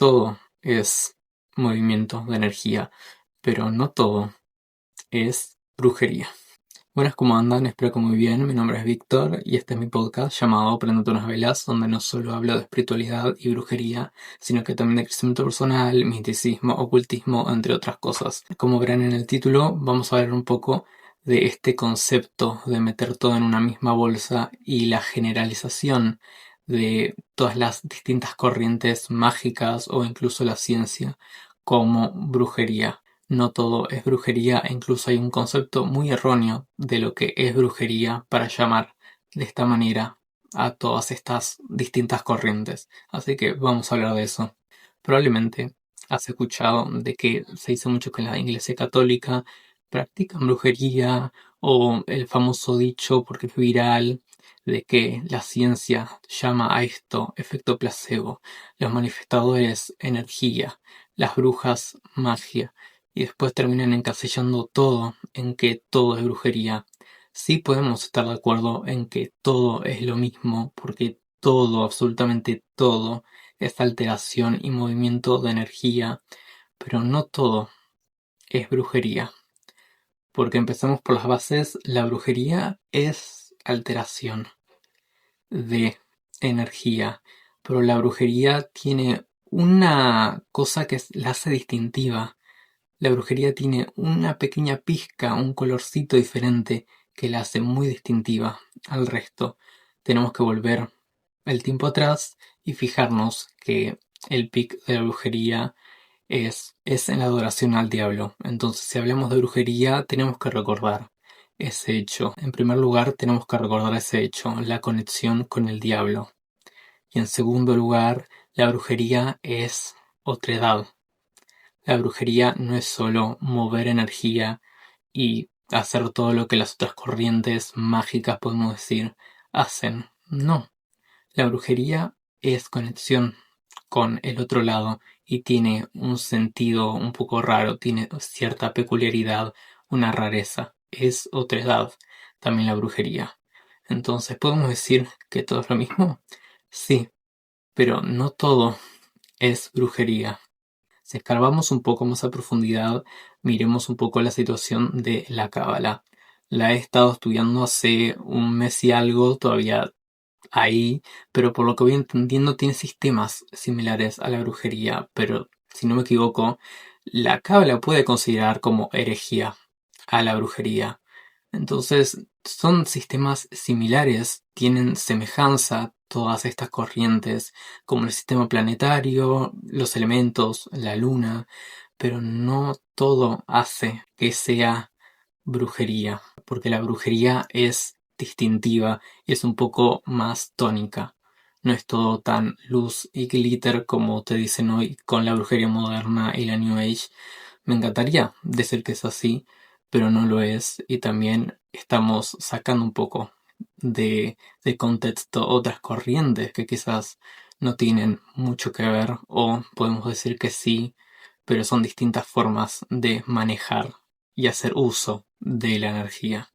todo es movimiento de energía, pero no todo es brujería. Buenas, ¿cómo andan? Espero que muy bien. Mi nombre es Víctor y este es mi podcast llamado Prendete unas velas, donde no solo hablo de espiritualidad y brujería, sino que también de crecimiento personal, misticismo, ocultismo, entre otras cosas. Como verán en el título, vamos a hablar un poco de este concepto de meter todo en una misma bolsa y la generalización de todas las distintas corrientes mágicas o incluso la ciencia como brujería. No todo es brujería e incluso hay un concepto muy erróneo de lo que es brujería para llamar de esta manera a todas estas distintas corrientes. Así que vamos a hablar de eso. Probablemente has escuchado de que se dice mucho que en la Iglesia Católica practican brujería o el famoso dicho, porque es viral, de que la ciencia llama a esto efecto placebo, los manifestadores energía, las brujas magia, y después terminan encasillando todo en que todo es brujería. Sí podemos estar de acuerdo en que todo es lo mismo, porque todo, absolutamente todo, es alteración y movimiento de energía, pero no todo es brujería. Porque empezamos por las bases, la brujería es alteración de energía, pero la brujería tiene una cosa que la hace distintiva. La brujería tiene una pequeña pizca, un colorcito diferente que la hace muy distintiva al resto. Tenemos que volver el tiempo atrás y fijarnos que el pic de la brujería es en la adoración al diablo. Entonces, si hablamos de brujería, tenemos que recordar ese hecho. En primer lugar, tenemos que recordar ese hecho, la conexión con el diablo. Y en segundo lugar, la brujería es otredad. La brujería no es solo mover energía y hacer todo lo que las otras corrientes mágicas, podemos decir, hacen. No. La brujería es conexión con el otro lado y tiene un sentido un poco raro, tiene cierta peculiaridad, una rareza. Es otredad también la brujería. Entonces, ¿podemos decir que todo es lo mismo? Sí, pero no todo es brujería. Si escarbamos un poco más a profundidad, miremos un poco la situación de la cábala. La he estado estudiando hace un mes y algo, todavía ahí, pero por lo que voy entendiendo tiene sistemas similares a la brujería, pero si no me equivoco, la cábala puede considerar como herejía a la brujería. Entonces, son sistemas similares, tienen semejanza todas estas corrientes, como el sistema planetario, los elementos, la luna, pero no todo hace que sea brujería, porque la brujería es distintiva y es un poco más tónica. No es todo tan luz y glitter como te dicen hoy con la brujería moderna y la New Age. Me encantaría decir que es así, pero no lo es, y también estamos sacando un poco de contexto otras corrientes que quizás no tienen mucho que ver, o podemos decir que sí, pero son distintas formas de manejar y hacer uso de la energía.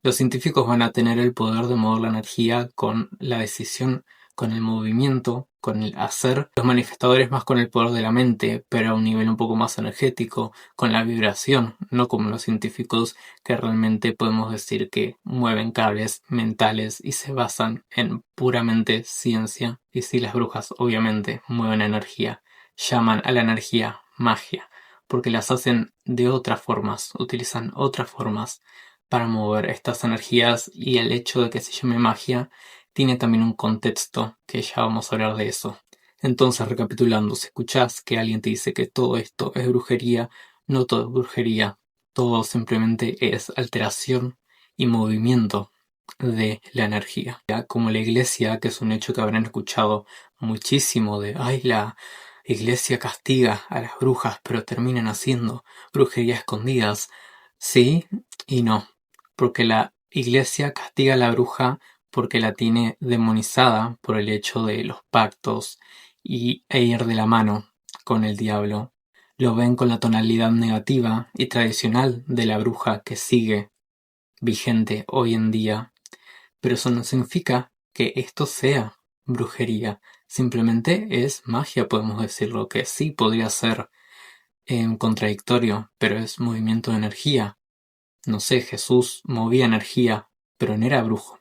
Los científicos van a tener el poder de mover la energía con la decisión, con el movimiento, con el hacer. Los manifestadores más con el poder de la mente, pero a un nivel un poco más energético, con la vibración, no como los científicos que realmente podemos decir que mueven cables mentales y se basan en puramente ciencia. Y si las brujas obviamente mueven energía, llaman a la energía magia, porque las hacen de otras formas, utilizan otras formas para mover estas energías, y el hecho de que se llame magia tiene también un contexto que ya vamos a hablar de eso. Entonces, recapitulando, si escuchás que alguien te dice que todo esto es brujería, no todo es brujería, todo simplemente es alteración y movimiento de la energía. Ya como la iglesia, que es un hecho que habrán escuchado muchísimo de, ay, la iglesia castiga a las brujas, pero terminan haciendo brujería escondidas. Sí y no, porque la iglesia castiga a la bruja porque la tiene demonizada por el hecho de los pactos e ir de la mano con el diablo. Lo ven con la tonalidad negativa y tradicional de la bruja que sigue vigente hoy en día. Pero eso no significa que esto sea brujería. simplemente es magia, podemos decirlo, que sí podría ser contradictorio, pero es movimiento de energía. No sé, Jesús movía energía, pero no era brujo,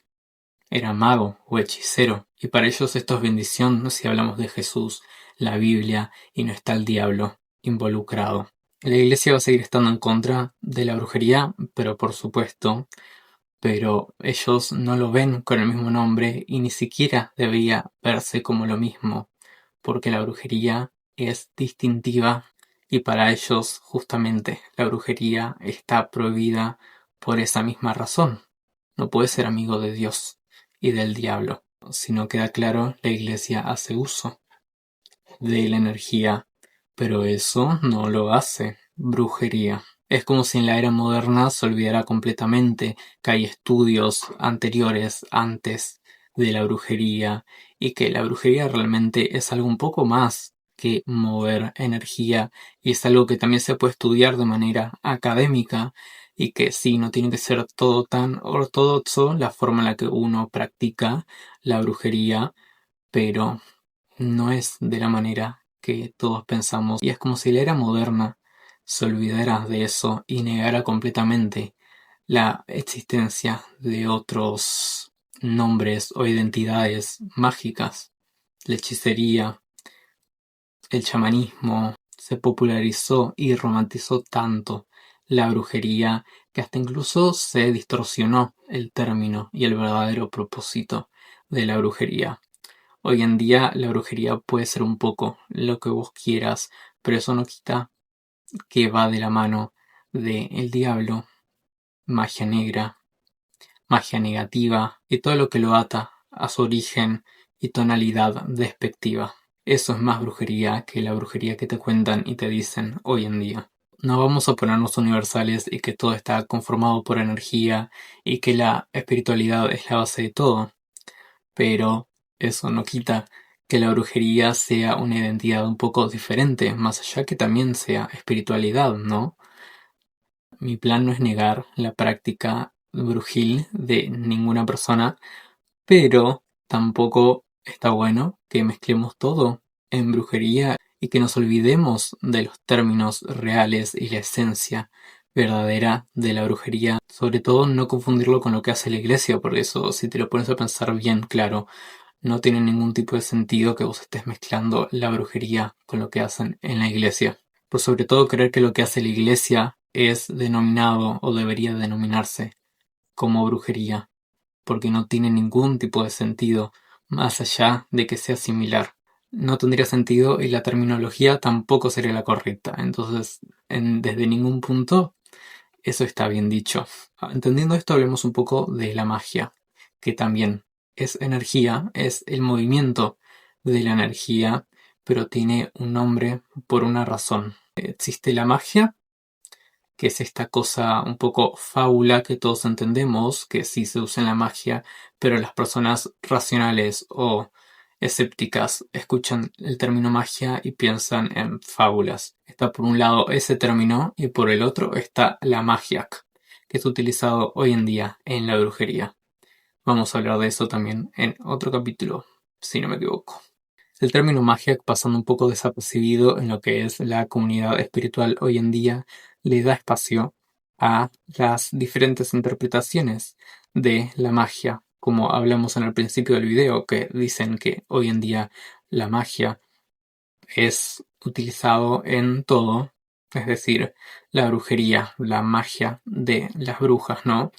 era mago o hechicero, y para ellos esto es bendición si hablamos de Jesús, la Biblia, y no está el diablo involucrado. La iglesia va a seguir estando en contra de la brujería, pero por supuesto, pero ellos no lo ven con el mismo nombre y ni siquiera debería verse como lo mismo, porque la brujería es distintiva y para ellos justamente la brujería está prohibida por esa misma razón. No puede ser amigo de Dios y del diablo. Si no queda claro, la iglesia hace uso de la energía, pero eso no lo hace brujería. Es como si en la era moderna se olvidara completamente que hay estudios anteriores antes de la brujería y que la brujería realmente es algo un poco más que mover energía y es algo que también se puede estudiar de manera académica y que sí, no tiene que ser todo tan ortodoxo la forma en la que uno practica la brujería, pero no es de la manera que todos pensamos y es como si la era moderna se olvidara de eso y negara completamente la existencia de otros nombres o identidades mágicas. La hechicería, el chamanismo, se popularizó y romantizó tanto la brujería que hasta incluso se distorsionó el término y el verdadero propósito de la brujería. Hoy en día la brujería puede ser un poco lo que vos quieras, pero eso no quita que va de la mano de el diablo, magia negra, magia negativa y todo lo que lo ata a su origen y tonalidad despectiva. Eso es más brujería que la brujería que te cuentan y te dicen hoy en día. No vamos a ponernos universales y que todo está conformado por energía y que la espiritualidad es la base de todo, pero eso no quita que la brujería sea una identidad un poco diferente, más allá que también sea espiritualidad, ¿no? Mi plan no es negar la práctica brujil de ninguna persona, pero tampoco está bueno que mezclemos todo en brujería y que nos olvidemos de los términos reales y la esencia verdadera de la brujería. Sobre todo no confundirlo con lo que hace la iglesia, porque eso, si te lo pones a pensar bien claro, no tiene ningún tipo de sentido que vos estés mezclando la brujería con lo que hacen en la iglesia. Por sobre todo creer que lo que hace la iglesia es denominado o debería denominarse como brujería, porque no tiene ningún tipo de sentido, más allá de que sea similar. No tendría sentido y la terminología tampoco sería la correcta. Entonces, desde ningún punto, eso está bien dicho. Entendiendo esto, hablemos un poco de la magia, que también es energía, es el movimiento de la energía, pero tiene un nombre por una razón. Existe la magia, que es esta cosa un poco fábula que todos entendemos, que sí se usa en la magia, pero las personas racionales o escépticas escuchan el término magia y piensan en fábulas. Está por un lado ese término y por el otro está la magia, que es utilizado hoy en día en la brujería. Vamos a hablar de eso también en otro capítulo, si no me equivoco. El término magia, pasando un poco desapercibido en lo que es la comunidad espiritual hoy en día, le da espacio a las diferentes interpretaciones de la magia, como hablamos en el principio del video, que dicen que hoy en día la magia es utilizado en todo, es decir, la brujería, la magia de las brujas, ¿no?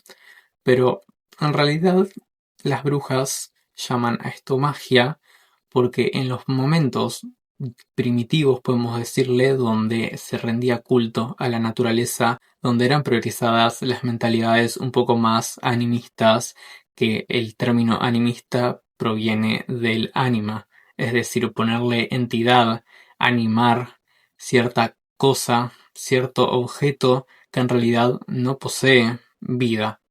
Pero en realidad las brujas llaman a esto magia porque en los momentos primitivos, podemos decirle, donde se rendía culto a la naturaleza, donde eran priorizadas las mentalidades un poco más animistas, que el término animista proviene del ánima, es decir, ponerle entidad, animar cierta cosa, cierto objeto que en realidad no posee vida.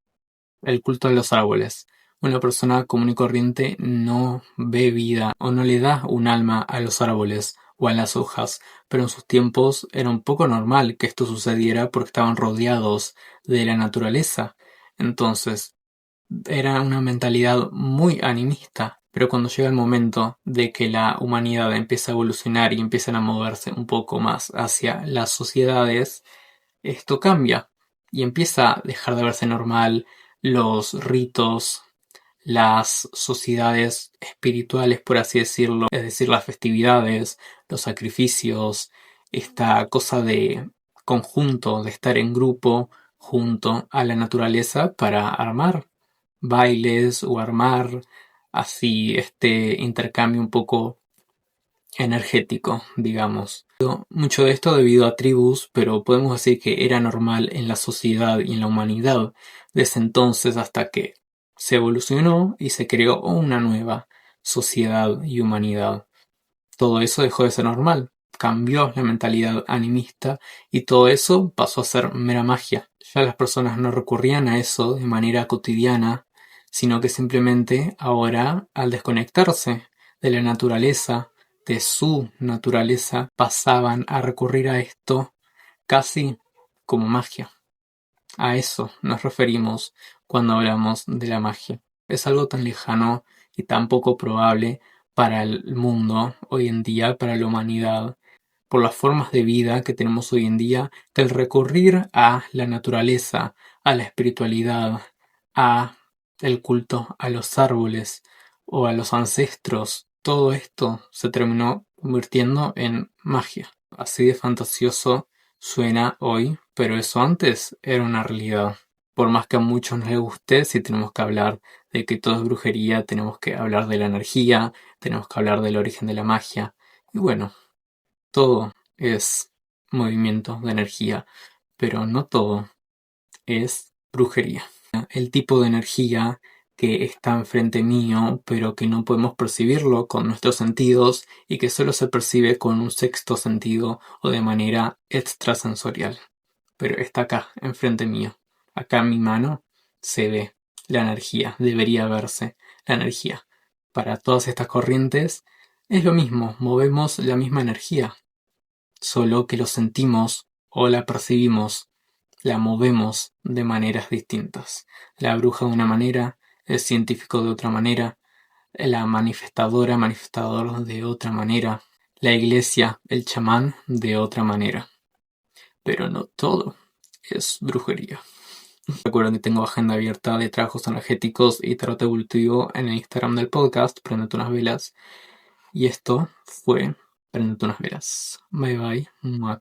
El culto a los árboles. Una persona común y corriente no ve vida o no le da un alma a los árboles o a las hojas, pero en sus tiempos era un poco normal que esto sucediera porque estaban rodeados de la naturaleza. Entonces, era una mentalidad muy animista Pero cuando llega el momento de que la humanidad empieza a evolucionar y empiezan a moverse un poco más hacia las sociedades, esto cambia y empieza a dejar de verse normal los ritos, las sociedades espirituales, por así decirlo, es decir, las festividades, los sacrificios, esta cosa de conjunto, de estar en grupo junto a la naturaleza para armar bailes o armar así este intercambio un poco energético, digamos. Mucho de esto debido a tribus, pero podemos decir que era normal en la sociedad y en la humanidad desde entonces hasta que se evolucionó y se creó una nueva sociedad y humanidad. Todo eso dejó de ser normal, cambió la mentalidad animista y todo eso pasó a ser mera magia. Ya las personas no recurrían a eso de manera cotidiana, sino que simplemente ahora, al desconectarse de la naturaleza, de su naturaleza, pasaban a recurrir a esto casi como magia. A eso nos referimos cuando hablamos de la magia. Es algo tan lejano y tan poco probable para el mundo hoy en día, para la humanidad, por las formas de vida que tenemos hoy en día, que el recurrir a la naturaleza, a la espiritualidad, a el culto a los árboles o a los ancestros, todo esto se terminó convirtiendo en magia. Así de fantasioso suena hoy, pero eso antes era una realidad. Por más que a muchos no les guste, si tenemos que hablar de que todo es brujería, tenemos que hablar de la energía, tenemos que hablar del origen de la magia. Y bueno, todo es movimiento de energía, pero no todo es brujería. El tipo de energía que está enfrente mío, pero que no podemos percibirlo con nuestros sentidos y que solo se percibe con un sexto sentido o de manera extrasensorial. Pero está acá, enfrente mío. Acá en mi mano se ve la energía, debería verse la energía. Para todas estas corrientes es lo mismo, movemos la misma energía, solo que lo sentimos o la percibimos, la movemos de maneras distintas. La bruja de una manera, el científico de otra manera, la manifestadora, manifestador de otra manera, la iglesia, el chamán de otra manera. Pero no todo es brujería. Recuerden que tengo agenda abierta de trabajos energéticos y tarot evolutivo en el Instagram del podcast, Prendete unas velas. Y esto fue Prendete unas velas. Bye bye. Muac.